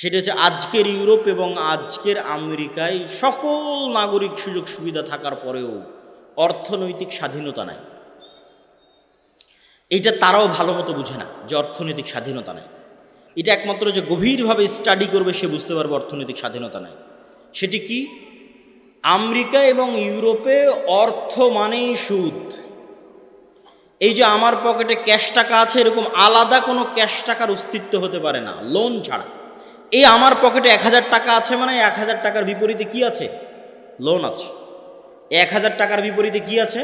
সেটা হচ্ছে আজকের ইউরোপ এবং আজকের আমেরিকায় সকল নাগরিক সুযোগ সুবিধা থাকার পরেও অর্থনৈতিক স্বাধীনতা নাই। এইটা তারাও ভালো মতো বুঝে না যে অর্থনৈতিক স্বাধীনতা নাই। এটা একমাত্র যে গভীরভাবে স্টাডি করবে সে বুঝতে পারবে অর্থনৈতিক স্বাধীনতা নাই। সেটি কি? আমেরিকা এবং ইউরোপে অর্থ মানেই সুদ। এই যে আমার পকেটে ক্যাশ টাকা আছে, এরকম আলাদা কোনো ক্যাশ টাকার অস্তিত্ব হতে পারে না লোন ছাড়া। এই আমার পকেটে 1000 টাকা আছে মানে 1000 টাকার বিপরীতে কি আছে? লোন আছে। 1000 টাকার বিপরীতে কি আছে?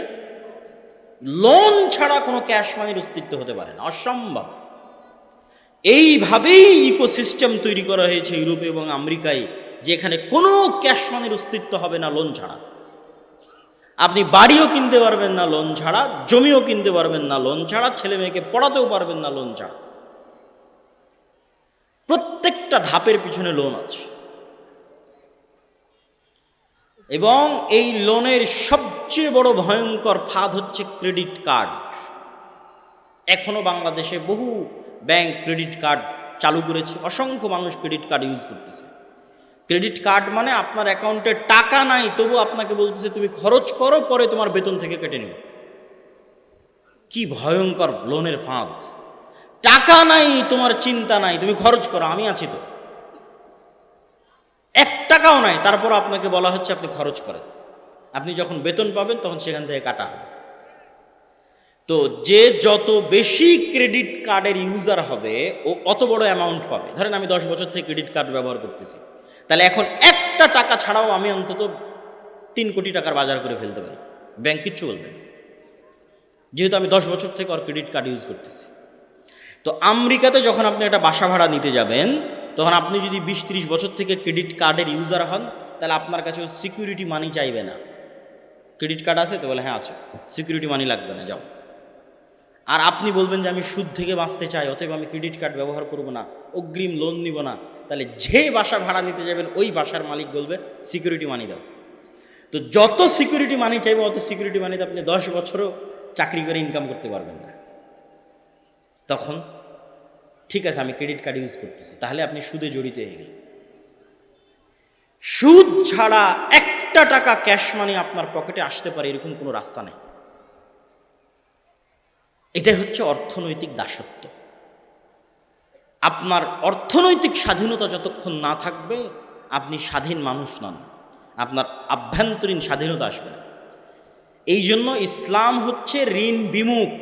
লোন ছাড়া কোনো ক্যাশ মানির অস্তিত্ব হতে পারে না, অসম্ভব। এইভাবেই ইকোসিস্টেম তৈরি করা হয়েছে ইউরোপে এবং আমেরিকায়, যে এখানে কোনো ক্যাশ মানির অস্তিত্ব হবে না লোন ছাড়া। আপনি বাড়িও কিনতে পারবেন না লোন ছাড়া, জমিও কিনতে পারবেন না লোন ছাড়া, ছেলে মেয়েকে পড়াতেও পারবেন না লোন ছাড়া। প্রত্যেকটা ধাপের পিছনে লোন আছে। এবং এই লোনের সবচেয়ে বড় ভয়ঙ্কর ফাঁদ হচ্ছে ক্রেডিট কার্ড। এখনো বাংলাদেশে বহু ব্যাংক ক্রেডিট কার্ড চালু করেছে, অসংখ্য মানুষ ক্রেডিট কার্ড ইউজ করতেছে। ক্রেডিট কার্ড মানে আপনার অ্যাকাউন্টে টাকা নাই, তবু আপনাকে বলতেছে তুমি খরচ করো, পরে তোমার বেতন থেকে কেটে নেব। কি ভয়ঙ্কর লোনের ফাঁদ! টাকা নাই, তোমার চিন্তা নাই, তুমি খরচ করো, আমি আছি তো। 1 টাকাও নাই, তারপর আপনাকে বলা হচ্ছে আপনি খরচ করেন। আপনি যখন বেতন পাবেন তখন সেখান থেকে কাটা হবে। তো যে যত বেশি ক্রেডিট কার্ডের ইউজার হবে ও অত বড় অ্যামাউন্ট পাবে। ধরেন আমি 10 বছর থেকে ক্রেডিট কার্ড ব্যবহার করতেছি, তাহলে এখন 1টা টাকা ছাড়াও আমি অন্তত 3 কোটি টাকার বাজার করে ফেলতে পারি, ব্যাংক কিচ্ছু বলবে না, যেহেতু আমি 10 বছর থেকে আর ক্রেডিট কার্ড ইউজ করতেছি। তো আমেরিকাতে যখন আপনি একটা বাসা ভাড়া নিতে যাবেন, তখন আপনি যদি 20-30 বছর থেকে ক্রেডিট কার্ডের ইউজার হন, তাহলে আপনার কাছে সিকিউরিটি মানি চাইবে না। ক্রেডিট কার্ড আছে তো? বলে হ্যাঁ আছে। সিকিউরিটি মানি লাগবে না, যাও। আর আপনি বলবেন যে আমি সুদ থেকে বাঁচতে চাই, অতএব আমি ক্রেডিট কার্ড ব্যবহার করব না, অগ্রিম লোন নিব না, তাহলে যে বাসা ভাড়া নিতে যাবেন ওই বাসার মালিক বলবে সিকিউরিটি মানি দাও। তো যত সিকিউরিটি মানি চাইবে অত সিকিউরিটি মানিতে আপনি 10 বছরও চাকরি করে ইনকাম করতে পারবেন না। তখন ঠিক আছে আমি ক্রেডিট কার্ড ইউজ করতেছি, তাহলে আপনি সুদে জড়িত হয়ে গেলেন। সুদ ছাড়া 1টা টাকা ক্যাশ মানি আপনার পকেটে আসতে পারে এরকম কোনো রাস্তা নেই। এটাই হচ্ছে অর্থনৈতিক দাসত্ব। আপনার অর্থনৈতিক স্বাধীনতা যতক্ষণ না থাকবে আপনি স্বাধীন মানুষ নন, আপনার আভ্যন্তরীণ স্বাধীনতা আসবে না। এই জন্য ইসলাম হচ্ছে ঋণ বিমুখ।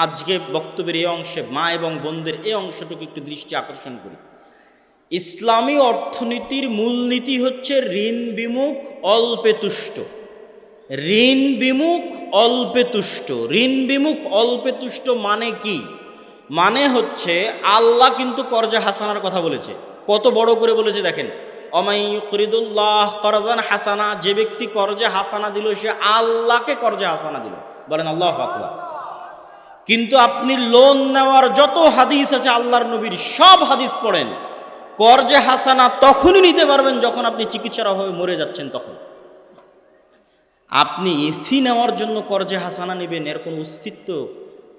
আজকে বক্তব্যের এই অংশে মা এবং বোনদের এই অংশটুকু একটু দৃষ্টি আকর্ষণ করি। ইসলামী অর্থনীতির মূলনীতি হচ্ছে ঋণ বিমুখ, অল্পে তুষ্ট। ঋণ বিমুখ, অল্পে তুষ্ট। ঋণ বিমুখ, অল্পে তুষ্ট মানে কি? মানে হচ্ছে আল্লাহ কিন্তু কর্জে হাসানার কথা বলেছে। কত বড় করে বলেছে দেখেন, অমাইয়ুকরিদুল্লাহ করজান হাসানা। যে ব্যক্তি কর্জে হাসানা দিল সে আল্লাহকে কর্জে হাসানা দিল। বলেন আল্লাহু আকবার। কিন্তু আপনি লোন নেওয়ার যত হাদিস আছে আল্লাহর নবীর, সব হাদিস পড়েন, কর্জে হাসানা তখনই নিতে পারবেন যখন আপনি চিকিৎসার অভাবে মরে যাচ্ছেন। তখন আপনি এসি নেওয়ার জন্য কর্জে হাসানা নেবেন, এর কোনো অস্তিত্ব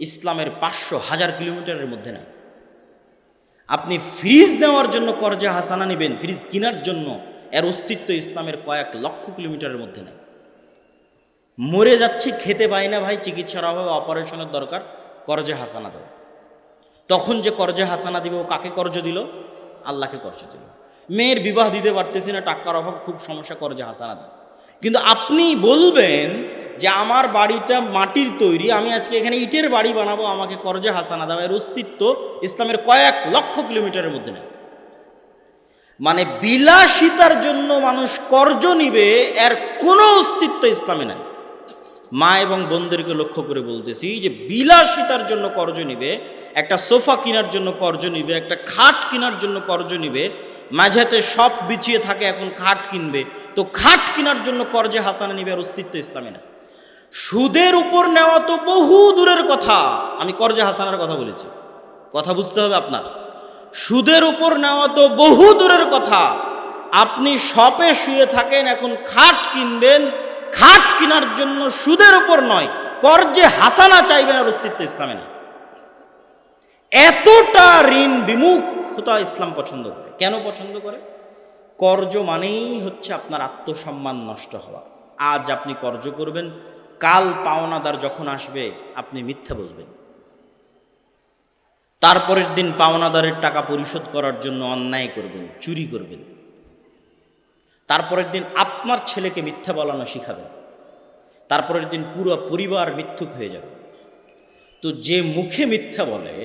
ইসলামের 500,000 কিলোমিটারের মধ্যে নাই। আপনি ফ্রিজ নেওয়ার জন্য কর্জে হাসানা নেবেন, ফ্রিজ কেনার জন্য, এর অস্তিত্ব ইসলামের কয়েক লক্ষ কিলোমিটারের মধ্যে নাই। মরে যাচ্ছি, খেতে পাই না ভাই, চিকিৎসার অভাবে অপারেশনের দরকার, কর্জে হাসানা দাও। তখন যে কর্জে হাসানা দিবে ও কাকে কর্জ দিল? আল্লাহকে কর্জ দিল। মেয়ের বিবাহ দিতে পারতেছি না, টাকার অভাব, খুব সমস্যা, কর্জে হাসানা দাও। কিন্তু আপনি বলবেন যে আমার বাড়িটা মাটির তৈরি, আমি আজকে এখানে ইটের বাড়ি বানাবো, আমাকে কর্জে হাসানা দাও, এর অস্তিত্ব ইসলামের কয়েক লক্ষ কিলোমিটারের মধ্যে নেই। মানে বিলাসিতার জন্য মানুষ কর্জ নিবে, এর কোনো অস্তিত্ব ইসলামে নাই। মা এবং বোনদেরকে লক্ষ্য করে বলতেছি যে বিলাসিতার জন্য কর্জ নিবে, একটা সোফা কেনার জন্য কর্জ নিবে, একটা খাট কেনার জন্য কর্জ নিবে, মাঝেতে সব বিছিয়ে থাকে এখন খাট কিনবে, তো খাট কেনার জন্য কর্জে হাসানা নিবে, আর অস্তিত্ব ইসলামে না। সুদের উপর নেওয়া তো বহু দূরের কথা, আমি কর্জে হাসানার কথা বলেছি, কথা বুঝতে হবে আপনার। সুদের উপর নেওয়া তো বহু দূরের কথা, আপনি শপে শুয়ে থাকেন, এখন খাট কিনবেন, খাট কেনার জন্য সুদের উপর নয় কর্জে হাসানা চাইবেন, আর অস্তিত্ব ইসলামে না। এতটা ঋণ বিমুখতা ইসলাম পছন্দ করে। কেন পছন্দ করে? কর্জ মানেই হচ্ছে আপনার আত্মসম্মান নষ্ট হওয়া। আজ আপনি কর্জ করবেন, কাল পাওনাদার যখন আসবে আপনি মিথ্যা বলবেন। তারপরের দিন পাওনাদারের টাকা পরিশোধ করার জন্য অন্যায় করবেন, চুরি করবেন। তারপরের দিন আপনার ছেলেকে মিথ্যা বলানো শিখাবেন। তারপরের দিন পুরো পরিবার মিথ্যুক হয়ে যাবে। তো যে মুখে মিথ্যা বলে,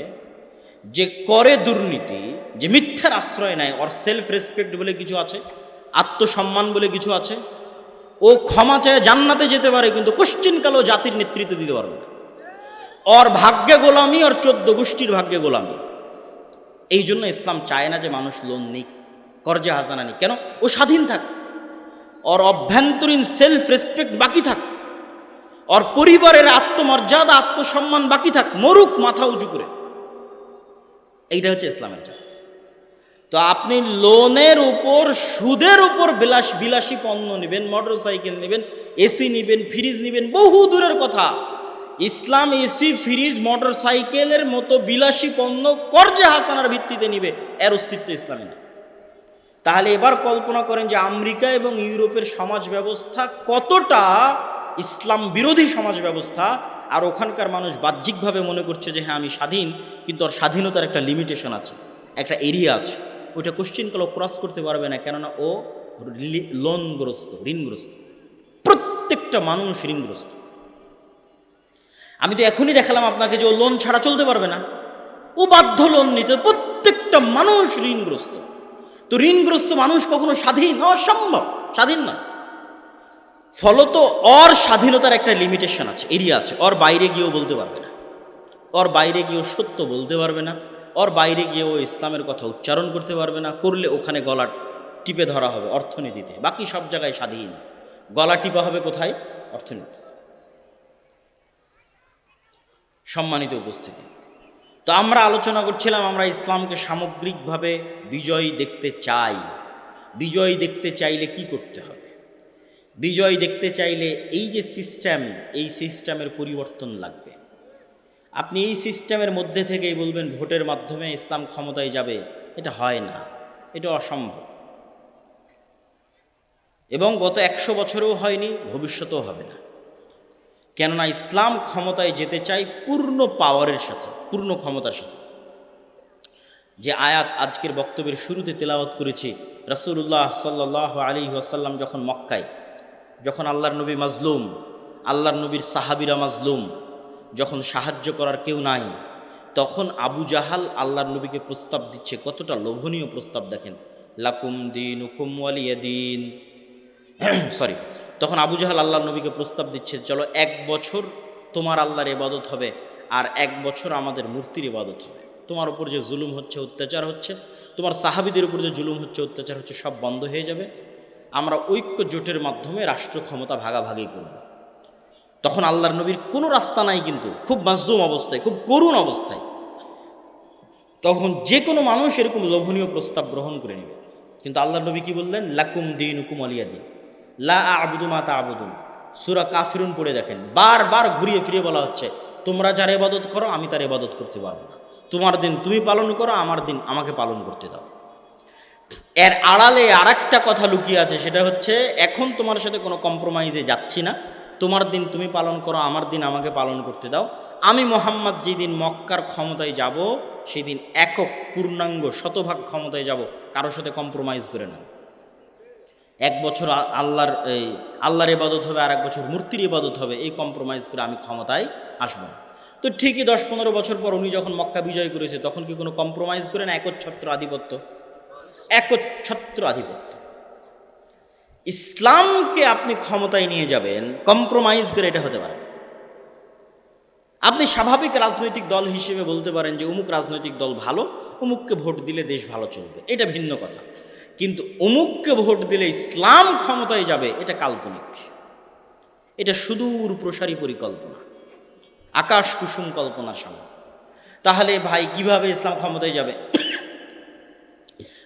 যে করে দুর্নীতি, যে মিথ্যার আশ্রয় নেয়, ওর সেলফ রেসপেক্ট বলে কিছু আছে, আত্মসম্মান বলে কিছু আছে। ও ক্ষমা চায় জান্নাতে যেতে পারে, কিন্তু কোশ্চিনকালেও জাতির নেতৃত্ব দিতে পারবে না। ওর ভাগ্যে গোলামি, ওর 14 গোষ্ঠীর ভাগ্যে গোলামি। এই জন্য ইসলাম চায় না যে মানুষ লোন নিক, কর্জে হাসানা নিক। কেন? ও স্বাধীন থাক, ওর অভ্যন্তরীণ সেলফ রেসপেক্ট বাকি থাক, ওর পরিবারের আত্মমর্যাদা আত্মসম্মান বাকি থাক, মরুক মাথা উঁচু করে। এইটা হচ্ছে ইসলামের চাপ। তো আপনি লোনের উপর, সুদের উপর বিলাসী পণ্য নেবেন, মোটর সাইকেল নেবেন, এসি নেবেন, ফ্রিজ নেবেন, বহু দূরের কথা। ইসলাম এসি, ফ্রিজ, মোটর সাইকেলের মতো বিলাসী পণ্য কর্জে হাসানার ভিত্তিতে নিবে, এর অস্তিত্ব ইসলামে নেই। তাহলে এবার কল্পনা করেন যে আমেরিকা এবং ইউরোপের সমাজ ব্যবস্থা কতটা ইসলাম বিরোধী সমাজ ব্যবস্থা, আর ওখানকার মানুষ বাহ্যিকভাবে মনে করছে যে হ্যাঁ আমি স্বাধীন, কিন্তু ওর স্বাধীনতার একটা লিমিটেশন আছে, একটা এরিয়া আছে, ওইটা কোশ্চিনকালও ক্রস করতে পারবে না। কেননা ও লোনগ্রস্ত, ঋণগ্রস্ত। প্রত্যেকটা মানুষ ঋণগ্রস্ত। আমি তো এখনই দেখালাম আপনাকে যে ও লোন ছাড়া চলতে পারবে না, ও বাধ্য লোন নিতে। প্রত্যেকটা মানুষ ঋণগ্রস্ত। তো ঋণগ্রস্ত মানুষ কখনো স্বাধীন? অসম্ভব, স্বাধীন না। ফলত ওর স্বাধীনতার একটা লিমিটেশন আছে, এরিয়া আছে। ওর বাইরে গিয়েও বলতে পারবে না, ওর বাইরে গিয়েও সত্য বলতে পারবে না, ওর বাইরে গিয়েও ইসলামের কথা উচ্চারণ করতে পারবে না। করলে ওখানে গলা টিপে ধরা হবে অর্থনীতিতে। বাকি সব জায়গায় স্বাধীন, গলা টিপা হবে কোথায়? অর্থনীতি। সম্মানিত উপস্থিতি, তো আমরা আলোচনা করছিলাম, আমরা ইসলামকে সামগ্রিকভাবে বিজয়ী দেখতে চাই। বিজয়ী দেখতে চাইলে কি করতে হবে? বিজয় দেখতে চাইলে এই যে সিস্টেম, এই সিস্টেমের পরিবর্তন লাগবে। আপনি এই সিস্টেমের মধ্যে থেকেই বলবেন ভোটের মাধ্যমে ইসলাম ক্ষমতায় যাবে, এটা হয় না, এটা অসম্ভব। এবং গত 100 বছরেও হয়নি, ভবিষ্যতেও হবে না। কেননা ইসলাম ক্ষমতায় যেতে চাই পূর্ণ পাওয়ারের সাথে, পূর্ণ ক্ষমতার সাথে। যে আয়াত আজকের বক্তব্যের শুরুতে তেলাওয়াত করেছি, রাসূলুল্লাহ সাল্লাল্লাহু আলাইহি ওয়াসাল্লাম যখন মক্কায়, যখন আল্লাহর নবী মাজলুম, আল্লাহর নবীর সাহাবীরা মাজলুম, যখন সাহায্য করার কেউ নাই, তখন আবু জাহাল আল্লাহর নবীকে প্রস্তাব দিচ্ছে। কতটা লোভনীয় প্রস্তাব দেখেন, লাকুম দীনুকুম ওয়ালিয়া দীন। সরি, তখন আবু জাহাল আল্লাহর নবীকে প্রস্তাব দিচ্ছে, চলো 1 বছর তোমার আল্লাহর ইবাদত হবে, আর 1 বছর আমাদের মূর্তির ইবাদত হবে। তোমার উপর যে জুলুম হচ্ছে, অত্যাচার হচ্ছে, তোমার সাহাবীদের উপর যে জুলুম হচ্ছে, অত্যাচার হচ্ছে, সব বন্ধ হয়ে যাবে। আমরা ঐক্য জোটের মাধ্যমে রাষ্ট্র ক্ষমতা ভাগাভাগি করব। তখন আল্লাহর নবীর কোনো রাস্তা নাই, কিন্তু খুব মাজলুম অবস্থায়, খুব করুণ অবস্থায়। তখন যে কোনো মানুষ এরকম লোভনীয় প্রস্তাব গ্রহণ করে নেবে। কিন্তু আল্লাহর নবী কি বললেন? লাকুম দীনুকুম ওয়ালিয়া দীন, লা আ'বুদু মা তা'বুদুন। সূরা কাফিরুন পড়ে দেখেন, বারবার ঘুরিয়ে ফিরিয়ে বলা হচ্ছে, তোমরা যার ইবাদত করো আমি তার ইবাদত করতে পারবো না। তোমার দিন তুমি পালন করো, আমার দিন আমাকে পালন করতে দাও। এর আড়ালে আরেকটা কথা লুকিয়ে আছে, সেটা হচ্ছে এখন তোমার সাথে কোনো কম্প্রোমাইজে যাচ্ছি না। তোমার দিন তুমি পালন করো, আমার দিন আমাকে পালন করতে দাও। আমি মুহাম্মদ যেদিন মক্কার ক্ষমতায় যাব, সেদিন একক পূর্ণাঙ্গ শতভাগ ক্ষমতায় যাব, কারোর সাথে কম্প্রোমাইজ করে না। 1 বছর আল্লাহর ইবাদত হবে, আর 1 বছর মূর্তির ইবাদত হবে, এই কম্প্রোমাইজ করে আমি ক্ষমতায় আসবো না। তো ঠিকই 10-15 বছর পর উনি যখন মক্কা বিজয় করেছে, তখন কি কোনো কম্প্রোমাইজ করে না? একচ্ছত্র আধিপত্য, একচ্ছত্র আধিপত্য। ইসলামকে আপনি ক্ষমতায় নিয়ে যাবেন কম্প্রোমাইজ করে, এটা হতে পারে না। আপনি স্বাভাবিক রাজনৈতিক দল হিসেবে বলতে পারেন যে অমুক রাজনৈতিক দল ভালো, অমুককে ভোট দিলে দেশ ভালো চলবে, এটা ভিন্ন কথা। কিন্তু অমুককে ভোট দিলে ইসলাম ক্ষমতায় যাবে, এটা কাল্পনিক, এটা সুদূর প্রসারী পরিকল্পনা, আকাশ কুসুম কল্পনা সামনে। তাহলে ভাই কিভাবে ইসলাম ক্ষমতায় যাবে?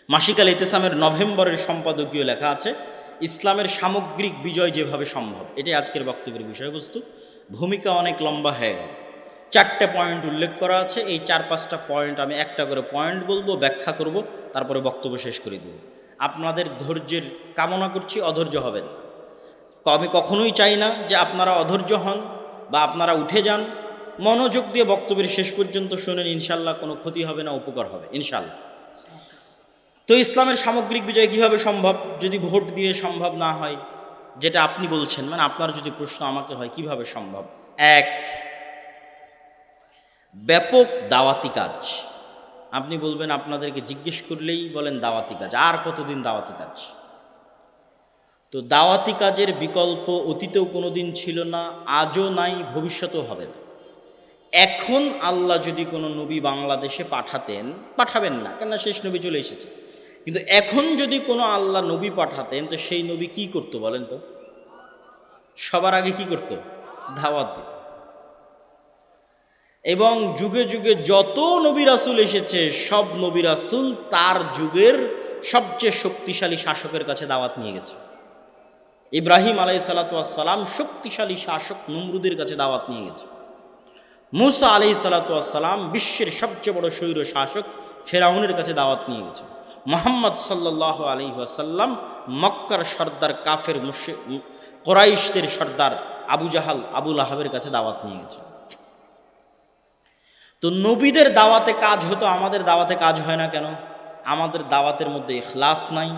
মাসিক আল ইতিসামের নভেম্বরের সম্পাদকীয় লেখা আছে, ইসলামের সামগ্রিক বিজয় যেভাবে সম্ভব। এটাই আজকের বক্তব্যের বিষয়বস্তু। ভূমিকা অনেক লম্বা হয়ে গেল, 4টে পয়েন্ট উল্লেখ করা আছে। এই 4-5টা পয়েন্ট আমি একটা করে পয়েন্ট বলবো, ব্যাখ্যা করব, তারপরে বক্তব্য শেষ করে দেব। আপনাদের ধৈর্যের কামনা করছি, অধৈর্য হবেন। আমি কখনোই চাই না যে আপনারা অধৈর্য হন বা আপনারা উঠে যান। মনোযোগ দিয়ে বক্তব্যের শেষ পর্যন্ত শোনেন, ইনশাল্লাহ কোনো ক্ষতি হবে না, উপকার হবে ইনশাল্লাহ। তো ইসলামের সামগ্রিক বিজয় কিভাবে সম্ভব যদি ভোট দিয়ে সম্ভব না হয়, যেটা আপনি বলছেন, মানে আপনার যদি প্রশ্ন আমাকে হয় কিভাবে সম্ভব? এক, ব্যাপক দাওয়াতি কাজ। আপনি বলবেন আপনাদেরকে জিজ্ঞেস করলেই বলেন দাওয়াতি কাজ, আর কতদিন দাওয়াতি কাজ? তো দাওয়াতি কাজের বিকল্প অতীতেও কোনো দিন ছিল না, আজও নাই, ভবিষ্যতেও হবে না। এখন আল্লাহ যদি কোনো নবী বাংলাদেশে পাঠাবেন না, কেননা শেষ নবী চলে এসেছে, কিন্তু এখন যদি কোনো আল্লাহ নবী পাঠাতেন, তো সেই নবী কি করতো বলেন তো? সবার আগে কি করত? দাওয়াত দিত। এবং যুগে যুগে যত নবী রাসূল এসেছে, সব নবী রাসূল তার যুগের সবচেয়ে শক্তিশালী শাসকের কাছে দাওয়াত নিয়ে গেছে। ইব্রাহিম আলাইহিসসালাতু ওয়াসসালাম শক্তিশালী শাসক নমরুদের কাছে দাওয়াত নিয়ে গেছে। মূসা আলাইহিসসালাতু ওয়াসসালাম বিশ্বের সবচেয়ে বড় স্বৈর শাসক ফেরাউনের কাছে দাওয়াত নিয়ে গেছে। মুহাম্মদ সাল্লাল্লাহু আলাইহি ওয়াসাল্লাম মক্কার সর্দার কাফের কুরাইশদের সর্দার আবু জাহাল, আবু লাহাবের কাছে দাওয়াত নিয়ে গেছে। তো নবীদের দাওয়াতে কাজ হতো, আমাদের দাওয়াতে কাজ হয় না কেন? আমাদের দাওয়াতের মধ্যে ইখলাস নাই,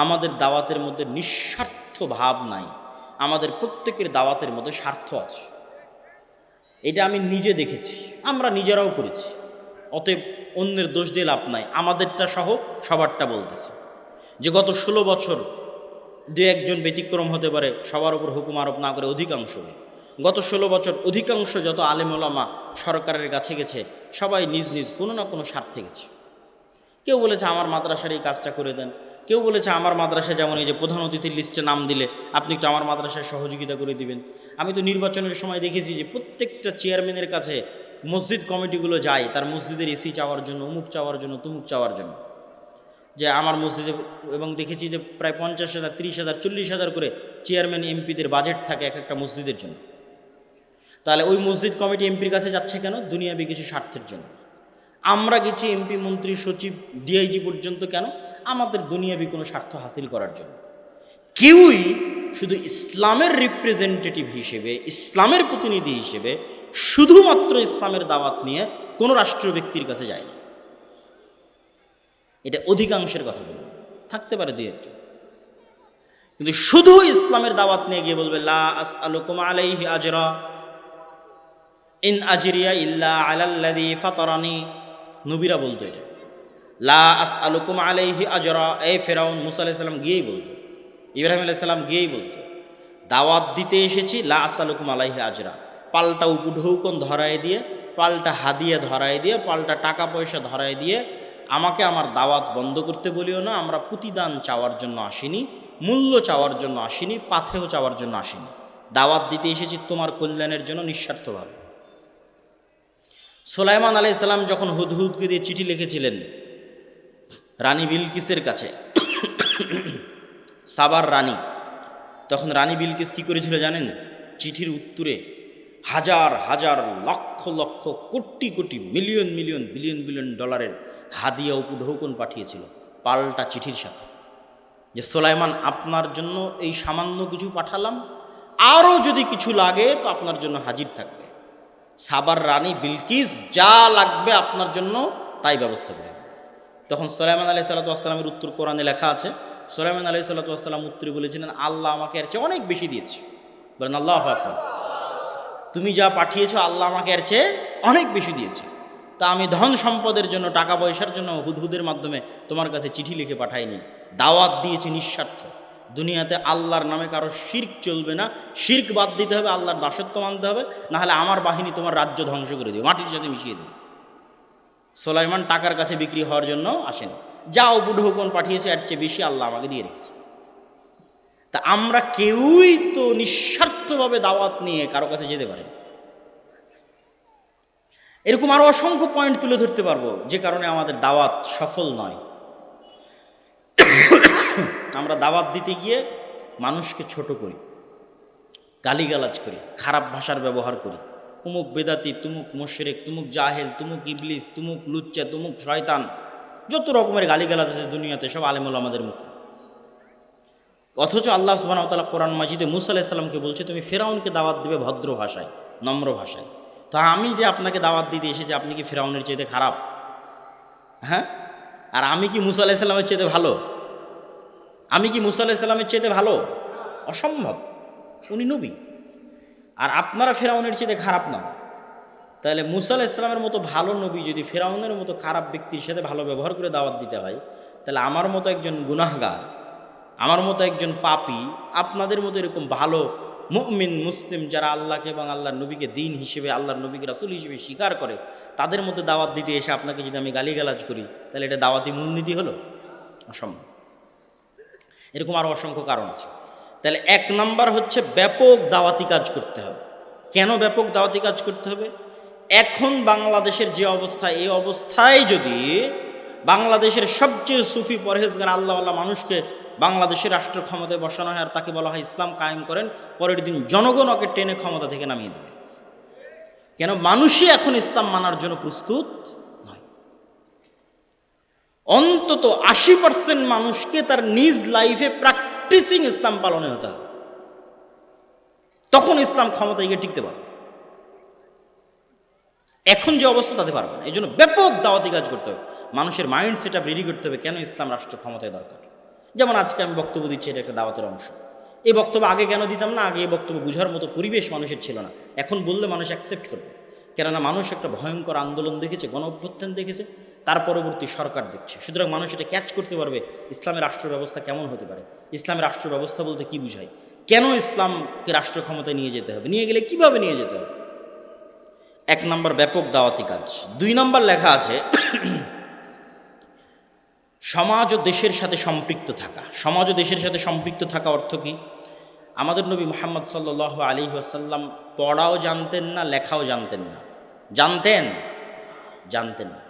আমাদের দাওয়াতের মধ্যে নিঃস্বার্থ ভাব নাই, আমাদের প্রত্যেকের দাওয়াতের মধ্যে স্বার্থ আছে। এটা আমি নিজে দেখেছি, আমরা নিজেরাও করেছি। অতএব অন্যের দোষ দিয়ে লাভ নাই, আমাদেরটা সহ সবারটা বলতেছে। যে গত 16 বছর 2-1 জন ব্যতিক্রম হতে পারে, সবার উপর হুকুম আরোপ না করে অধিকাংশ, গত 16 বছর অধিকাংশ যত আলেম ওলামা সরকারের কাছে গেছে, সবাই নিজ নিজ কোনো না কোনো স্বার্থে গেছে। কেউ বলেছে আমার মাদ্রাসার এই কাজটা করে দেন, কেউ বলেছে আমার মাদ্রাসা, যেমন এই যে প্রধান অতিথির লিস্টে নাম দিলে আপনি একটু আমার মাদ্রাসায় সহযোগিতা করে দিবেন। আমি তো নির্বাচনের সময় দেখেছি যে প্রত্যেকটা চেয়ারম্যানের কাছে মসজিদ কমিটিগুলো যায় তার মসজিদের এসি চাওয়ার জন্য, অমুক চাওয়ার জন্য, তুমুক চাওয়ার জন্য, যে আমার মসজিদে। এবং দেখেছি যে প্রায় 50,000, 30,000, 40,000 করে চেয়ারম্যান এমপিদের বাজেট থাকে এক একটা মসজিদের জন্য। তাহলে ওই মসজিদ কমিটি এমপির কাছে যাচ্ছে কেন? দুনিয়াবি কিছু স্বার্থের জন্য। আমরা গেছি এমপি, মন্ত্রী, সচিব, ডিআইজি পর্যন্ত কেন? আমাদের দুনিয়াবি কোনো স্বার্থ হাসিল করার জন্য। কেউই শুধু ইসলামের রিপ্রেজেন্টেটিভ হিসেবে, ইসলামের প্রতিনিধি হিসেবে শুধুমাত্র ইসলামের দাওয়াত নিয়ে কোনো রাষ্ট্রীয় ব্যক্তির কাছে যায়নি। এটা অধিকাংশের কথা বলবো, থাকতে পারে 2-1 জন, কিন্তু শুধু ইসলামের দাওয়াত নিয়ে গিয়ে বলবে লা আসআলুকুম আলাইহি আজরা ইন আজরিয়া ইল্লা আলাল্লাযী ফাতারানি। নবীরা বলতো এটা, লা আসআলুকুম আলাইহি আজরা। এই ফেরাউন মুসা আলাইহিস সালাম গিয়েই বলতো, ইব্রাহিম আলাইহিস সালাম গিয়েই বলতো, দাওয়াত দিতে এসেছি, লা আসআলুকুম আলাইহি আজরা। পাল্টা উপঢৌকন ধরায় দিয়ে, পাল্টা হাদিয়া ধরায় দিয়ে, পাল্টা টাকা পয়সা ধরায় দিয়ে আমাকে আমার দাওয়াত বন্ধ করতে বলিও না। আমরা প্রতিদান চাওয়ার জন্য আসিনি, মূল্য চাওয়ার জন্য আসিনি, পাথেও চাওয়ার জন্য আসিনি। দাওয়াত দিতে এসেছি তোমার কল্যাণের জন্য নিঃস্বার্থভাবে। সুলাইমান আলাইহিস সালাম যখন হুদহুদকে দিয়ে চিঠি লিখেছিলেন রানী বিলকিসের কাছে, সাবার রানী, তখন রানী বিলকিস কি করেছিল জানেন? চিঠির উত্তরে হাজার হাজার, lakh lakh, crore crore, million million, billion billion ডলারের হাদিয়া উপঢৌকন পাঠিয়েছিল পাল্টা চিঠির সাথে, যে সুলাইমান আপনার জন্য এই সামান্য কিছু পাঠালাম, আরও যদি কিছু লাগে তো আপনার জন্য হাজির থাকবে। সাবার রানী বিলকিস যা লাগবে আপনার জন্য তাই ব্যবস্থা করে দেবে। তখন সুলাইমান আলাইহিসসালাতু ওয়াসসালামের উত্তর কোরআনে লেখা আছে। সুলাইমান আলাইহিসসালাতু ওয়াসসালাম উত্তরে বলেছিলেন, আল্লাহ আমাকে এর চেয়ে অনেক বেশি দিয়েছে। বলেন আল্লাহু আকবার। তুমি যা পাঠিয়েছো আল্লাহ আমাকে এর চেয়ে অনেক বেশি দিয়েছে। তা আমি ধন সম্পদের জন্য, টাকা পয়সার জন্য হুদহুদের মাধ্যমে তোমার কাছে চিঠি লিখে পাঠাইনি, দাওয়াত দিয়েছি নিঃস্বার্থ। দুনিয়াতে আল্লাহর নামে কারো শিরক চলবে না, শিরক বাদ দিতে হবে, আল্লাহর দাসত্ব মানতে হবে, নাহলে আমার বাহিনী তোমার রাজ্য ধ্বংস করে দেবে, মাটির সাথে মিশিয়ে দেবে। সুলাইমান টাকার কাছে বিক্রি হওয়ার জন্য আসেন, যা উপঢৌকন পাঠিয়েছে এর চেয়ে বেশি আল্লাহ আমাকে দিয়ে রেখেছে। তা আমরা কেউই তো নিঃস্বার্থভাবে দাওয়াত নিয়ে কারো কাছে যেতে পারে। এরকম আরো অসংখ্য পয়েন্ট তুলে ধরতে পারবো যে কারণে আমাদের দাওয়াত সফল নয়। আমরা দাওয়াত দিতে গিয়ে মানুষকে ছোট করি, গালিগালাজ করি, খারাপ ভাষার ব্যবহার করি, তুমুক বেদাতি, তুমুক মুশরিক, তুমুক জাহেল, তুমুক ইবলিস, তুমুক লুচ্চা, তুমুক শয়তান, যত রকমের গালিগালাজ আছে দুনিয়াতে সব আলেমুল আমাদের মুখে। অথচ আল্লাহ সুবহানাহু ওয়া তাআলা কোরআন মাজিদে মুসা আলাইহিস সালামকে বলছে তুমি ফেরাউনকে দাওয়াত দিবে ভদ্র ভাষায়, নম্র ভাষায়। তো আমি যে আপনাকে দাওয়াত দিতে এসেছি, আপনি কি ফেরাউনের চাইতে খারাপ? হ্যাঁ, আর আমি কি মুসা আলাইহিস সালামের চাইতে ভালো? আমি কি মুসা আলাইহিস সালামের চাইতে ভালো? অসম্ভব, উনি নবী। আর আপনারা ফেরাউনের চাইতে খারাপ না। তাহলে মুসা আলাইহিস সালামের মতো ভালো নবী যদি ফেরাউনের মতো খারাপ ব্যক্তির সাথে ভালো ব্যবহার করে দাওয়াত দিতে হয়, তাহলে আমার মতো একজন গুনাহগার, আমার মতো একজন পাপী, আপনাদের মতো এরকম ভালো মুমিন মুসলিম যারা আল্লাহকে এবং আল্লাহর নবীকে দিন হিসেবে, আল্লাহর নবীকে রাসূল হিসেবে স্বীকার করে, তাদের মধ্যে দাওয়াত দিতে এসে আপনাকে যদি আমি গালিগালাজ করি, তাহলে এটা দাওয়াতি মূলনীতি হলো? অসম্ভব। এরকম আরও অসংখ্য কারণ আছে। তাহলে এক নাম্বার হচ্ছে ব্যাপক দাওয়াতি কাজ করতে হবে। কেন ব্যাপক দাওয়াতি কাজ করতে হবে? এখন বাংলাদেশের যে অবস্থা, এই অবস্থায় যদি বাংলাদেশের সবচেয়ে সুফি পরহেজগার আল্লাহওয়ালা মানুষকে বাংলাদেশের রাষ্ট্র ক্ষমতায় বসানো হয় আর তাকে বলা হয় ইসলাম কায়েম করেন, পরের দিন জনগণ ওকে টেনে ক্ষমতা থেকে নামিয়ে দেবে। কেন? মানুষই এখন ইসলাম মানার জন্য প্রস্তুত নয়। অন্তত 80% মানুষকে তার নিজ লাইফে প্র্যাকটিসিং ইসলাম পালনে হতে হবে, তখন ইসলাম ক্ষমতায় গিয়ে টিকতে পারবে। এখন যে অবস্থা তাতে পারবে না। এই জন্য ব্যাপক দাওয়াতি কাজ করতে হবে, মানুষের মাইন্ড সেট আপ রেডি করতে হবে কেন ইসলাম রাষ্ট্র ক্ষমতায় দরকার। যেমন আজকে আমি বক্তব্য দিচ্ছি, এটা একটা দাওয়াতের অংশ। এই বক্তব্য আগে কেন দিতাম না? আগে এই বক্তব্য বুঝার মতো পরিবেশ মানুষের ছিল না। এখন বললে মানুষ অ্যাকসেপ্ট করবে, কেননা মানুষ একটা ভয়ঙ্কর আন্দোলন দেখেছে, গণ অভ্যুত্থান দেখেছে, তার পরবর্তী সরকার দেখছে। সুতরাং মানুষ এটা ক্যাচ করতে পারবে ইসলামের রাষ্ট্র ব্যবস্থা কেমন হতে পারে, ইসলামের রাষ্ট্র ব্যবস্থা বলতে কি বুঝায়, কেন ইসলামকে রাষ্ট্র ক্ষমতায় নিয়ে যেতে হবে, নিয়ে গেলে কিভাবে নিয়ে যেতে হবে। এক নম্বর ব্যাপক দাওয়াতি কাজ। 2 নম্বর লেখা আছে সমাজ ও দেশের সাথে সম্পৃক্ত থাকা। সমাজ ও দেশের সাথে সম্পৃক্ত থাকা অর্থ কি? আমাদের নবী মুহাম্মদ সাল্লাল্লাহু আলাইহি ওয়াসাল্লাম পড়াও জানতেন না, লেখাও জানতেন না। জানতেন না।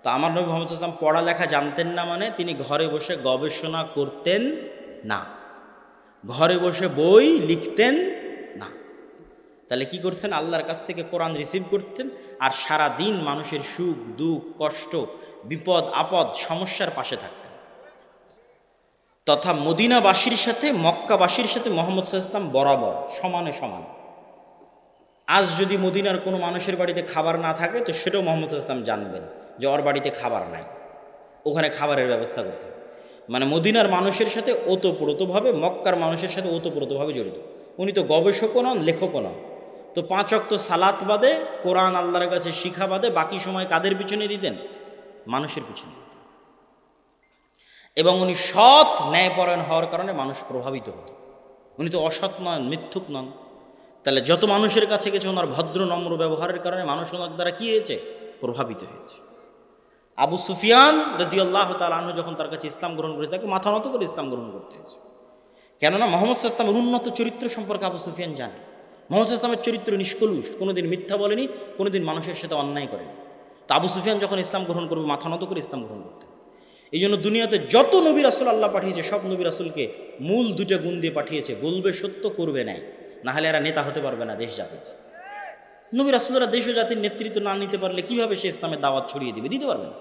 তো আমার নবী মুহাম্মদ সাল্লাল্লাহু আলাইহি ওয়াসাল্লাম পড়ালেখা জানতেন না মানে তিনি ঘরে বসে গবেষণা করতেন না, ঘরে বসে বই লিখতেন না। তাহলে কি করতেন? আল্লাহর কাছ থেকে কোরআন রিসিভ করতেন আর সারা দিন মানুষের সুখ দুঃখ কষ্ট বিপদ আপদ সমস্যার পাশে থাকতেন। তথা মদিনাবাসীর সাথে মক্কাবাসীর সাথে মুহাম্মদ সাল্লাল্লাহু আলাইহি ওয়াসাল্লাম বরাবর সমানে সমান। আজ যদি মদিনার কোনো মানুষের বাড়িতে খাবার না থাকে, তো সেটাও মুহাম্মদ সাল্লাল্লাহু আলাইহি ওয়াসাল্লাম জানবেন যে ওর বাড়িতে খাবার নাই, ওখানে খাবারের ব্যবস্থা করতে হবে। মানে মদিনার মানুষের সাথে ওতপ্রোতভাবে, মক্কার মানুষের সাথে ওতপ্রোতভাবে জড়িত। উনি তো গবেষকও নন, লেখকও নন। তো 5 ওয়াক্ত সালাত বাদে, কোরআন আল্লাহর কাছে শিখা বাদে বাকি সময় কাদের পিছনে দিতেন? মানুষের পিছনে। এবং উনি সৎ ন্যায়পরায়ণ হওয়ার কারণে মানুষ প্রভাবিত হতো। উনি তো অসৎ নন, মিথ্যুক নন। তাহলে যত মানুষের কাছে গেছে ওনার ভদ্র নম্র ব্যবহারের কারণে মানুষ ওনার দ্বারা কী হয়েছে? প্রভাবিত হয়েছে। আবু সুফিয়ান রাদিয়াল্লাহু তাআলা আনহু যখন তার কাছে ইসলাম গ্রহণ করেছে, তাকে মাথা নত করে ইসলাম গ্রহণ করতে হয়েছে। কেননা মুহাম্মদ সাল্লাল্লাহু আলাইহি ওয়াসাল্লামের উন্নত চরিত্র সম্পর্কে আবু সুফিয়ান জানে। মুহাম্মদ সাল্লাল্লাহু আলাইহি ওয়াসাল্লামের চরিত্র নিষ্কলুষ, কোনোদিন মিথ্যা বলেনি, কোনোদিন মানুষের সাথে অন্যায় করেনি। তো আবু সুফিয়ান যখন ইসলাম গ্রহণ করবে, মাথা নত করে ইসলাম গ্রহণ করতে। এই জন্য দুনিয়াতে যত নবী রাসূল আল্লাহ পাঠিয়েছে, সব নবী রাসূলকে মূল 2টা গুণ দিয়ে পাঠিয়েছে: বলবে সত্য, করবে ন্যায়। না হলে এরা নেতা হতে পারবে না দেশ জাতির। নবী রাসূলরা দেশ ও জাতির নেতৃত্ব না নিতে পারলে কিভাবে সে ইসলামের দাওয়াত ছড়িয়ে দিবে? দিতে পারবে না।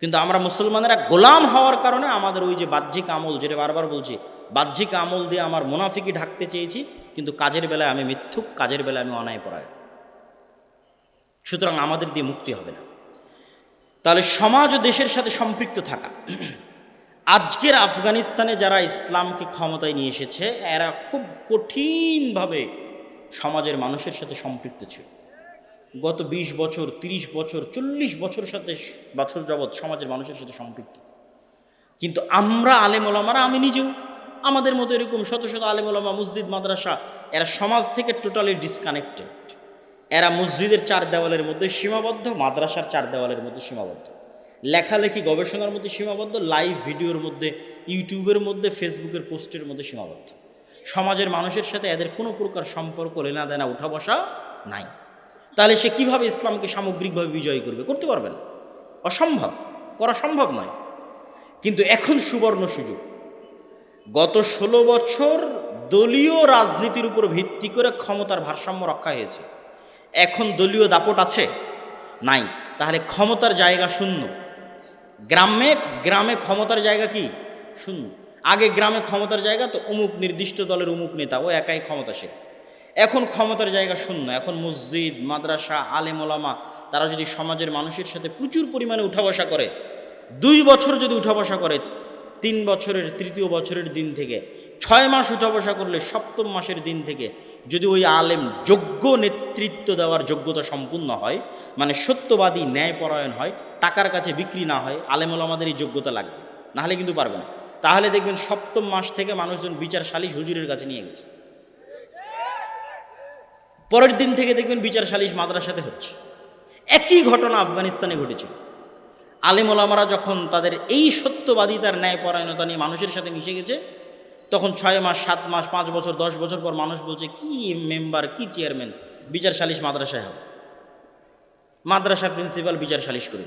কিন্তু আমরা মুসলমানেরা গোলাম হওয়ার কারণে আমাদের ওই যে বাহ্যিক আমল, যেটা বারবার বলছি, বাহ্যিক আমল দিয়ে আমার মুনাফিকি ঢাকতে চেয়েছি, কিন্তু কাজের বেলায় আমি মিথ্যুক, কাজের বেলায় আমি অন্যায়পরায়ণ। সুতরাং আমাদের দিয়ে মুক্তি হবে না। তাহলে সমাজ ও দেশের সাথে সম্পৃক্ত থাকা। আজকের আফগানিস্তানে যারা ইসলামকে ক্ষমতায় নিয়ে এসেছে, এরা খুব কঠিনভাবে সমাজের মানুষের সাথে সম্পৃক্ত ছিল। গত 20 বছর, 30 বছর, 40 বছর যাবৎ সমাজের মানুষের সাথে সম্পৃক্ত। কিন্তু আমরা আলেম ওলামারা, আমি নিজেও, আমাদের মতো এরকম শত শত আলেম ওলামা, মসজিদ মাদ্রাসা, এরা সমাজ থেকে টোটালি ডিসকানেক্টেড। এরা মসজিদের 4 দেওয়ালের মধ্যে সীমাবদ্ধ, মাদ্রাসার 4 দেওয়ালের মধ্যে সীমাবদ্ধ, লেখালেখি গবেষণার মধ্যে সীমাবদ্ধ, লাইভ ভিডিওর মধ্যে, ইউটিউবের মধ্যে, ফেসবুকের পোস্টের মধ্যে সীমাবদ্ধ। সমাজের মানুষের সাথে এদের কোনো প্রকার সম্পর্ক, লেনা দেনা, উঠা বসা নাই। তাহলে সে কিভাবে ইসলামকে সামগ্রিকভাবে বিজয়ী করবে? করতে পারবে না, অসম্ভব, করা সম্ভব নয়। কিন্তু এখন সুবর্ণ সুযোগ। গত 16 বছর দলীয় রাজনীতির উপর ভিত্তি করে ক্ষমতার ভারসাম্য রক্ষা হয়েছে। এখন দলীয় দাপট আছে? নাই। তাহলে ক্ষমতার জায়গা শূন্য। গ্রামে গ্রামে ক্ষমতার জায়গা কি? শূন্য। আগে গ্রামে ক্ষমতার জায়গা তো অমুক নির্দিষ্ট দলের অমুক নেতা, ও একাই ক্ষমতাশীল। এখন ক্ষমতার জায়গা শূন্য। এখন মসজিদ, মাদ্রাসা, আলেম ওলামা তারা যদি সমাজের মানুষের সাথে প্রচুর পরিমাণে উঠা বসা করে, 2 বছর যদি উঠা বসা করে, 3 বছরের তৃতীয় বছরের দিন থেকে 6 মাস উঠা বসা করলে 7ম মাসের দিন থেকে যদি ওই আলেম যোগ্য নেতৃত্ব দেওয়ার যোগ্যতা সম্পূর্ণ হয়, মানে সত্যবাদী ন্যায়পরায়ণ হয়, টাকার কাছে বিক্রি না হয়, আলেম ওলামাদের এই যোগ্যতা লাগবে, নাহলে কিন্তু পারবে না। তাহলে দেখবেন 7ম মাস থেকে মানুষজন বিচার সালিশ হুজুরের কাছে নিয়ে গেছে। পরের দিন থেকে দেখবেন বিচার সালিশ মাদ্রাসাতে হচ্ছে। একই ঘটনা আফগানিস্তানে ঘটেছিল। আলেম ওলামারা যখন তাদের এই সত্যবাদিতার ন্যায়পরায়ণতা নিয়ে মানুষের সাথে মিশে গেছে, তখন 6 মাস, 7 মাস, 5 বছর, 10 বছর পর মানুষ বলছে কি মেম্বার, কি চেয়ারম্যান, বিচার সালিশ মাদ্রাসায় হবে, মাদ্রাসার প্রিন্সিপাল বিচার সালিশ করে।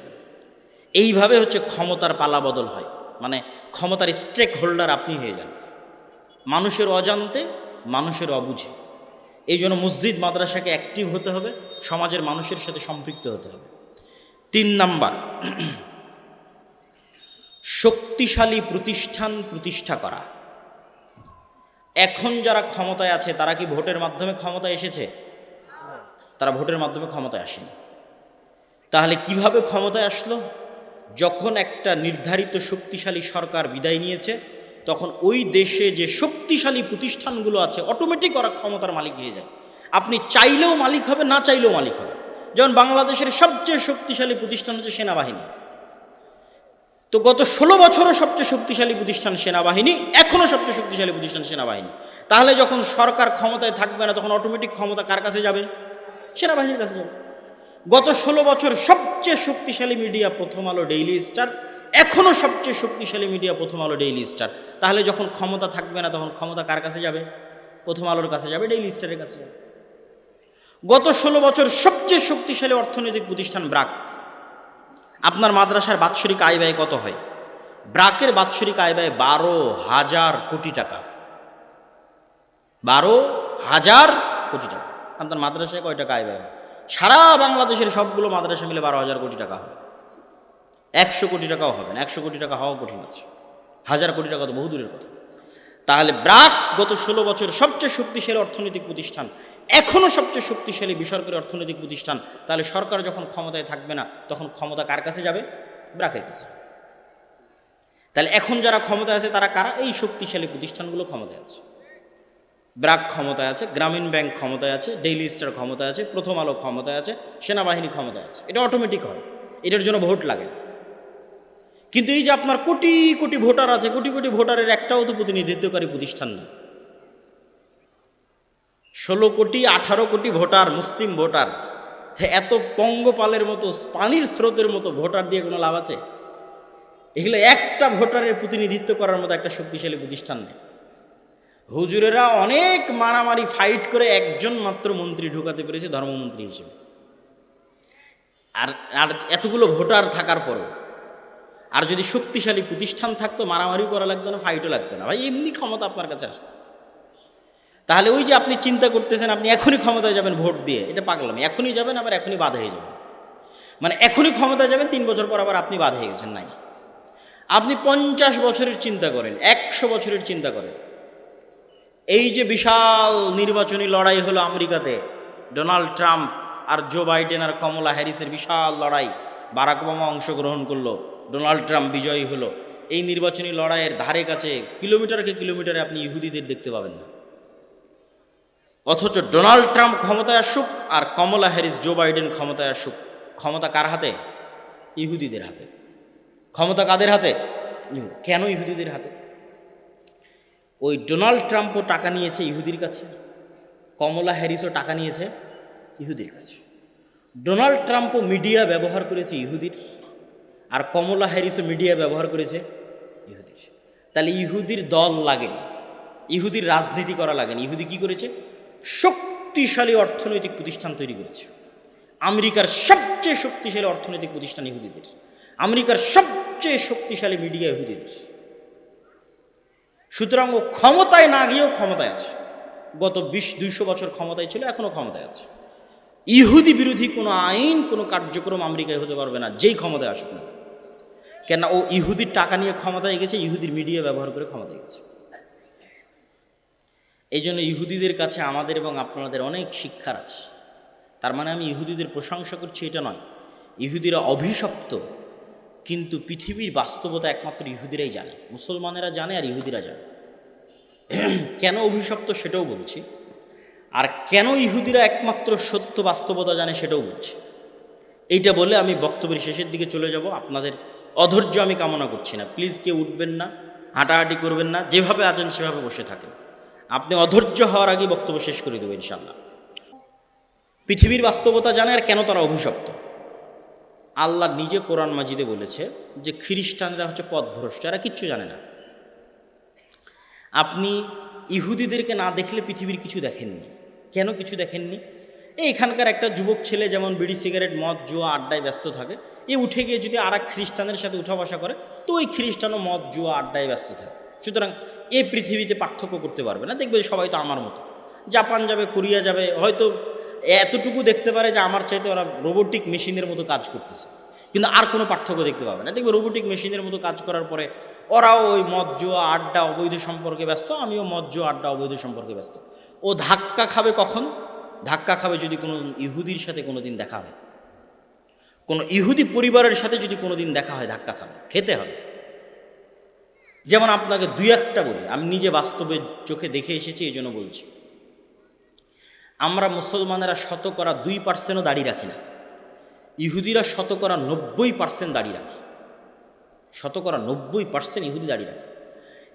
এইভাবে হচ্ছে ক্ষমতার পালা বদল হয়, মানে ক্ষমতার স্টেক হোল্ডার আপনি হয়ে যান মানুষের অজান্তে, মানুষের অবুঝে। এই জন্য মসজিদ মাদ্রাসাকে অ্যাক্টিভ হতে হবে, সমাজের মানুষের সাথে সম্পৃক্ত হতে হবে। 3 নাম্বার, শক্তিশালী প্রতিষ্ঠান প্রতিষ্ঠা করা। এখন যারা ক্ষমতায় আছে তারা কি ভোটের মাধ্যমে ক্ষমতায় এসেছে? তারা ভোটের মাধ্যমে ক্ষমতায় আসেনি। তাহলে কিভাবে ক্ষমতায় আসলো? যখন একটা নির্ধারিত শক্তিশালী সরকার বিদায় নিয়েছে, তখন ওই দেশে যে শক্তিশালী প্রতিষ্ঠানগুলো আছে অটোমেটিক ওরা ক্ষমতার মালিক হয়ে যায়। আপনি চাইলেও মালিক হবে, না চাইলেও মালিক হবে। যেমন বাংলাদেশের সবচেয়ে শক্তিশালী প্রতিষ্ঠান হচ্ছে সেনাবাহিনী। তো গত 16 বছরও সবচেয়ে শক্তিশালী প্রতিষ্ঠান সেনাবাহিনী, এখনও সবচেয়ে শক্তিশালী প্রতিষ্ঠান সেনাবাহিনী। তাহলে যখন সরকার ক্ষমতায় থাকবে না, তখন অটোমেটিক ক্ষমতা কার কাছে যাবে? সেনাবাহিনীর কাছে যাবে। গত 16 বছর সবচেয়ে শক্তিশালী মিডিয়া প্রথম আলো, ডেইলি স্টার, এখনও সবচেয়ে শক্তিশালী মিডিয়া প্রথম আলো, ডেইলি স্টার। তাহলে যখন ক্ষমতা থাকবে না, তখন ক্ষমতা কার কাছে যাবে? প্রথম আলোর কাছে যাবে, ডেইলি স্টারের কাছে যাবে। গত 16 বছর সবচেয়ে শক্তিশালী অর্থনৈতিক প্রতিষ্ঠান ব্রাক। আপনার মাদ্রাসার বাৎসরিক আয় ব্যয় কত হয়? ব্রাকের বাৎসরিক আয় ব্যয় 12,000 কোটি টাকা। 12,000 কোটি টাকা। আপনার মাদ্রাসায় কয় টাকা আয় ব্যয়? সারা বাংলাদেশের সবগুলো মাদ্রাসা মিলে 12,000 কোটি টাকা হবে। 100 কোটি টাকাও হবে না। 100 কোটি টাকা হওয়া কঠিন আছে, 1000 কোটি টাকা তো বহু দূরের কথা। তাহলে ব্রাক গত 16 বছর সবচেয়ে শক্তিশালী অর্থনৈতিক প্রতিষ্ঠান, এখনও সবচেয়ে শক্তিশালী বেসরকারি অর্থনৈতিক প্রতিষ্ঠান। তাহলে সরকার যখন ক্ষমতায় থাকবে না, তখন ক্ষমতা কার কাছে যাবে? ব্রাকের কাছে। তাহলে এখন যারা ক্ষমতায় আছে তারা কারা? এই শক্তিশালী প্রতিষ্ঠানগুলো ক্ষমতায় আছে। ব্রাক ক্ষমতায় আছে, গ্রামীণ ব্যাংক ক্ষমতায় আছে, ডেইলি স্টার ক্ষমতায় আছে, প্রথম আলো ক্ষমতায় আছে, সেনাবাহিনী ক্ষমতায় আছে। এটা অটোমেটিক হয়, এটার জন্য ভোট লাগে। কিন্তু এই যে আপনার কোটি কোটি ভোটার আছে, কোটি কোটি ভোটারের একটাও তো প্রতিনিধিত্বকারী প্রতিষ্ঠান নেই। 16 কোটি 18 কোটি ভোটার, মুসলিম ভোটার, এত পঙ্গপালের মতো, পানির স্রোতের মতো ভোটার দিয়ে কোনো লাভ আছে? এগুলো একটা ভোটারের প্রতিনিধিত্ব করার মতো একটা শক্তিশালী প্রতিষ্ঠান নেই। হুজুরেরা অনেক মারামারি ফাইট করে একজন মাত্র মন্ত্রী ঢোকাতে পেরেছে ধর্মমন্ত্রী হিসেবে। আর এতগুলো ভোটার থাকার পরও, আর যদি শক্তিশালী প্রতিষ্ঠান থাকতো, মারামারি করা লাগতো না, ফাইটও লাগতো না, ভাই এমনি ক্ষমতা আপনার কাছে আসতো। তাহলে ওই যে আপনি চিন্তা করতেছেন আপনি এখনই ক্ষমতায় যাবেন ভোট দিয়ে, এটা পাগলামি। এখনই যাবেন, আবার এখনই বাদ হয়ে যাবেন। মানে এখনই ক্ষমতায় যাবেন, 3 বছর পর আবার আপনি বাদ হয়ে গেছেন। নাই, আপনি 50 বছরের চিন্তা করেন, 100 বছরের চিন্তা করেন। এই যে বিশাল নির্বাচনী লড়াই হলো আমেরিকাতে, ডোনাল্ড ট্রাম্প আর জো বাইডেন আর কমলা হ্যারিসের বিশাল লড়াই, বারাক ওবামা অংশগ্রহণ করলো, ডোনাল্ড ট্রাম্প বিজয়ী হলো। এই নির্বাচনী লড়াইয়ের ধারে কাছে কিলোমিটারকে কিলোমিটারে আপনি ইহুদিদের দেখতে পাবেন না। অথচ ডোনাল্ড ট্রাম্প ক্ষমতায় আসুক আর কমলা হ্যারিস, জো বাইডেন ক্ষমতায় আসুক, ক্ষমতা কার হাতে? ইহুদিদের হাতে। ক্ষমতা কাদের হাতে? কেন ইহুদিদের হাতে? ওই ডোনাল্ড ট্রাম্পও টাকা নিয়েছে ইহুদির কাছে, কমলা হ্যারিসও টাকা নিয়েছে ইহুদির কাছে। ডোনাল্ড ট্রাম্পও মিডিয়া ব্যবহার করেছে ইহুদির, আর কমলা হ্যারিসও মিডিয়া ব্যবহার করেছে ইহুদির। তাহলে ইহুদির দল লাগেনি, ইহুদির রাজনীতি করা লাগেনি। ইহুদি কি করেছে? শক্তিশালী অর্থনৈতিক প্রতিষ্ঠান তৈরি করেছে। আমেরিকার সবচেয়ে শক্তিশালী অর্থনৈতিক প্রতিষ্ঠান ইহুদিদের, আমেরিকার সবচেয়ে শক্তিশালী মিডিয়া ইহুদিদের। সুতরাং ও ক্ষমতায় না গিয়েও ক্ষমতায় আছে। গত 200 বছর ক্ষমতায় ছিল, এখনো ক্ষমতায় আছে। ইহুদি বিরোধী কোনো আইন, কোনো কার্যক্রম আমেরিকায় হতে পারবে না, যেই ক্ষমতায় আসুক না। কেন? ও ইহুদির টাকা নিয়ে ক্ষমতায় গেছে, ইহুদির মিডিয়া ব্যবহার করে ক্ষমতায় গেছে। এই জন্য ইহুদিদের কাছে আমাদের এবং আপনাদের অনেক শিক্ষার আছে। তার মানে আমি ইহুদিদের প্রশংসা করছি এটা নয়। ইহুদিরা অভিশপ্ত, কিন্তু পৃথিবীর বাস্তবতা একমাত্র ইহুদিরাই জানে, মুসলমানেরা জানে আর ইহুদিরা জানে। কেন অভিশপ্ত সেটাও বলছি, আর কেন ইহুদিরা একমাত্র সত্য বাস্তবতা জানে সেটাও বলছি। এইটা বলে আমি বক্তব্যের শেষের দিকে চলে যাব। আপনাদের অধৈর্য আমি কামনা করছি না, প্লিজ কেউ উঠবেন না, হাঁটাহাঁটি করবেন না, যেভাবে আছেন সেভাবে বসে থাকেন। আপনি অধৈর্য হওয়ার আগে বক্তব্য শেষ করে দেবো ইনশাল্লাহ। পৃথিবীর বাস্তবতা জানে আর কেন তারা অভিশপ্ত। আল্লাহ নিজে কোরআন মাজিদে বলেছে যে খ্রিস্টানরা হচ্ছে পথভ্রষ্ট, এরা কিচ্ছু জানে না। আপনি ইহুদিদেরকে না দেখলে পৃথিবীর কিছু দেখেননি। কেন কিছু দেখেননি? এখানকার একটা যুবক ছেলে যেমন বিড়ি সিগারেট মদ জুয়া আড্ডায় ব্যস্ত থাকে, এ উঠে গিয়ে যদি আর এক খ্রিস্টানের সাথে উঠা বসা করে, তো ওই খ্রিস্টানও মদ জুয়া আড্ডায় ব্যস্ত থাকে। সুতরাং এ পৃথিবীতে পার্থক্য করতে পারবে না, দেখবে সবাই তো আমার মতো। জাপান যাবে, কোরিয়া যাবে, হয়তো এতটুকু দেখতে পারে যে আমার চাইতে ওরা রোবোটিক মেশিনের মতো কাজ করতেছে, কিন্তু আর কোনো পার্থক্য দেখতে পাবে না। দেখবে রোবোটিক মেশিনের মতো কাজ করার পরে ওরাও ওই মদ জুয়া আড্ডা অবৈধ সম্পর্কে ব্যস্ত, আমিও মদ জুয়া আড্ডা অবৈধ সম্পর্কে ব্যস্ত। ও ধাক্কা খাবে কখন? ধাক্কা খাবে যদি কোনো ইহুদির সাথে কোনো দিন দেখা হয়, কোনো ইহুদি পরিবারের সাথে যদি কোনো দিন দেখা হয়, ধাক্কা খাবে, খেতে হবে। যেমন আপনাকে দুই একটা বলি, আমি নিজে বাস্তবে চোখে দেখে এসেছি, এই জন্য বলছি। আমরা মুসলমানেরা 2% দাড়ি রাখি না, ইহুদিরা 90% দাড়ি রাখে। 90% ইহুদি দাড়ি রাখে,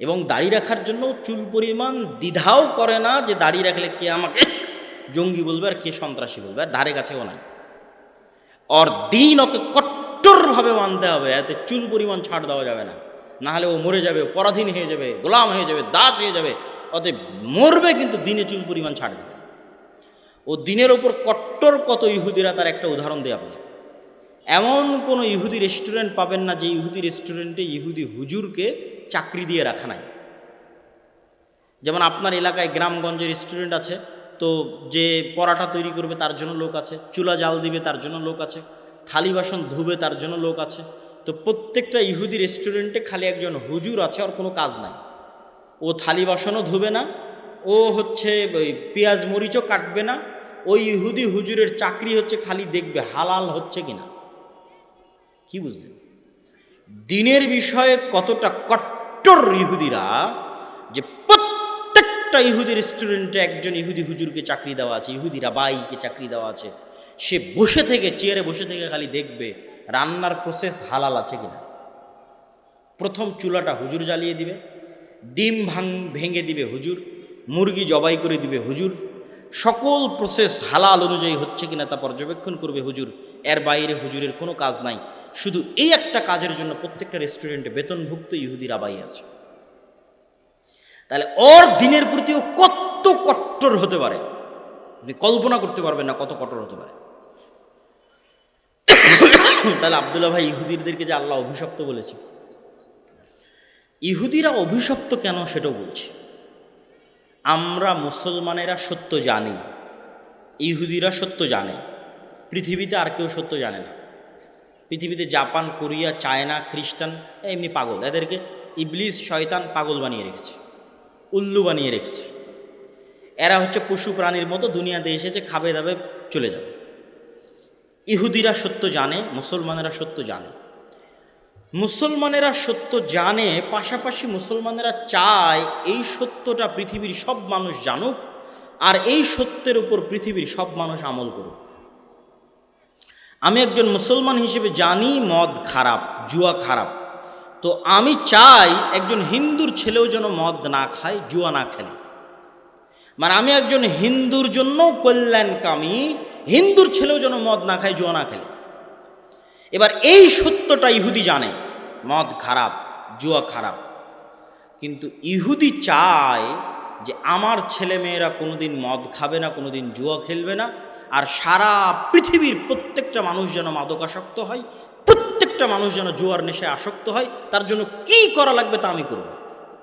এবং দাড়ি রাখার জন্য চুল পরিমাণ দ্বিধাও করে না যে দাড়ি রাখলে কে আমাকে জঙ্গি বলবে আর কে সন্ত্রাসী বলবে, আর ধারে কাছেও নাই। ওর দিন ওকে কট্টরভাবে মানতে হবে, এতে চুল পরিমাণ ছাড় দেওয়া যাবে না, না হলে ও মরে যাবে, পরাধীন হয়ে যাবে, গোলাম হয়ে যাবে, দাস হয়ে যাবে। ওতে মরবে কিন্তু দিনে চুল পরিমাণ ছাড় দেবে। ও দিনের ওপর কট্টর কত ইহুদিরা, তার একটা উদাহরণ দেয় আপনি। এমন কোনো ইহুদি রেস্টুরেন্ট পাবেন না যে ইহুদি রেস্টুরেন্টে ইহুদি হুজুরকে চাকরি দিয়ে রাখা নাই। যেমন আপনার এলাকায় গ্রামগঞ্জে রেস্টুরেন্ট আছে, তো যে পরাটা তৈরি করবে তার জন্য লোক আছে, চুলা জাল দিবে তার জন্য লোক আছে, থালি বাসন ধুবে তার জন্য লোক আছে। তো প্রত্যেকটা ইহুদি রেস্টুরেন্টে খালি একজন হুজুর আছে, আর কোনো কাজ নাই। ও থালি বাসনও ধুবে না, ও হচ্ছে ওই পেঁয়াজ মরিচও কাটবে না। ওই ইহুদি হুজুরের চাকরি হচ্ছে খালি দেখবে হালাল হচ্ছে কিনা। কি বুঝলেন? দিনের বিষয়ে কতটা কট্টর ইহুদিরা, যে প্রত্যেকটা ইহুদি রেস্টুরেন্টে একজন ইহুদি হুজুরকে চাকরি দেওয়া আছে, ইহুদি রাবাইকে চাকরি দেওয়া আছে। সে বসে থেকে, চেয়ারে বসে থেকে খালি দেখবে রান্নার প্রসেস হালাল আছে কিনা। প্রথম চুলাটা হুজুর জ্বালিয়ে দিবে, ডিম ভেঙে দিবে হুজুর, মুরগি জবাই করে দিবে হুজুর, সকল প্রসেস হালাল অনুযায়ী হচ্ছে কিনা তা পর্যবেক্ষণ করবে হুজুর। এর বাইরে হুজুরের কোনো কাজ নাই। শুধু এই একটা কাজের জন্য প্রত্যেকটা রেস্টুরেন্টে বেতনভুক্ত ইহুদি রাবাই আছে। তাহলে ওর দিনের প্রতিও কত কট্টর হতে পারে, আপনি কল্পনা করতে পারবেন না কত কঠোর হতে পারে। তাহলে আব্দুল্লাহ ভাই, ইহুদিদেরকে যে আল্লাহ অভিশপ্ত বলেছে, ইহুদিরা অভিশপ্ত কেন সেটাও বলছি। আমরা মুসলমানেরা সত্য জানি, ইহুদিরা সত্য জানে। পৃথিবীতে আর কেউ সত্য জানে না। পৃথিবীতে জাপান, কোরিয়া, চায়না, খ্রিস্টান এমনি পাগল, এদেরকে ইবলিস শয়তান পাগল বানিয়ে রেখেছে, উল্লু বানিয়ে রেখেছে। এরা হচ্ছে পশু প্রাণীর মতো, দুনিয়াতে এসেছে, খাবে দাবে চলে যাবে। ইহুদিরা সত্য জানে, মুসলমানেরা সত্য জানে। মুসলমানেরা সত্য জানে, পাশাপাশি মুসলমানেরা চায় এই সত্যটা পৃথিবীর সব মানুষ জানুক, আর এই সত্যের উপর পৃথিবীর সব মানুষ আমল করুক। আমি একজন মুসলমান হিসেবে জানি মদ খারাপ, জুয়া খারাপ। তো আমি চাই একজন হিন্দুর ছেলেও যেন মদ না খায়, জুয়া না খেলে। মানে আমি একজন হিন্দুর জন্য কল্যাণকামী, হিন্দুর ছেলেও যেন মদ না খায়, জুয়া না খেলে। এবার এই সত্যটা ইহুদি জানে, মদ খারাপ, জুয়া খারাপ। কিন্তু ইহুদি চায় যে আমার ছেলে মেয়েরা কোনোদিন মদ খাবে না, কোনোদিন জুয়া খেলবে না, আর সারা পৃথিবীর প্রত্যেকটা মানুষ যেন মাদকাসক্ত হয়, প্রত্যেকটা মানুষ যেন জুয়ার নেশায় আসক্ত হয়। তার জন্য কি করা লাগবে তা আমি করব।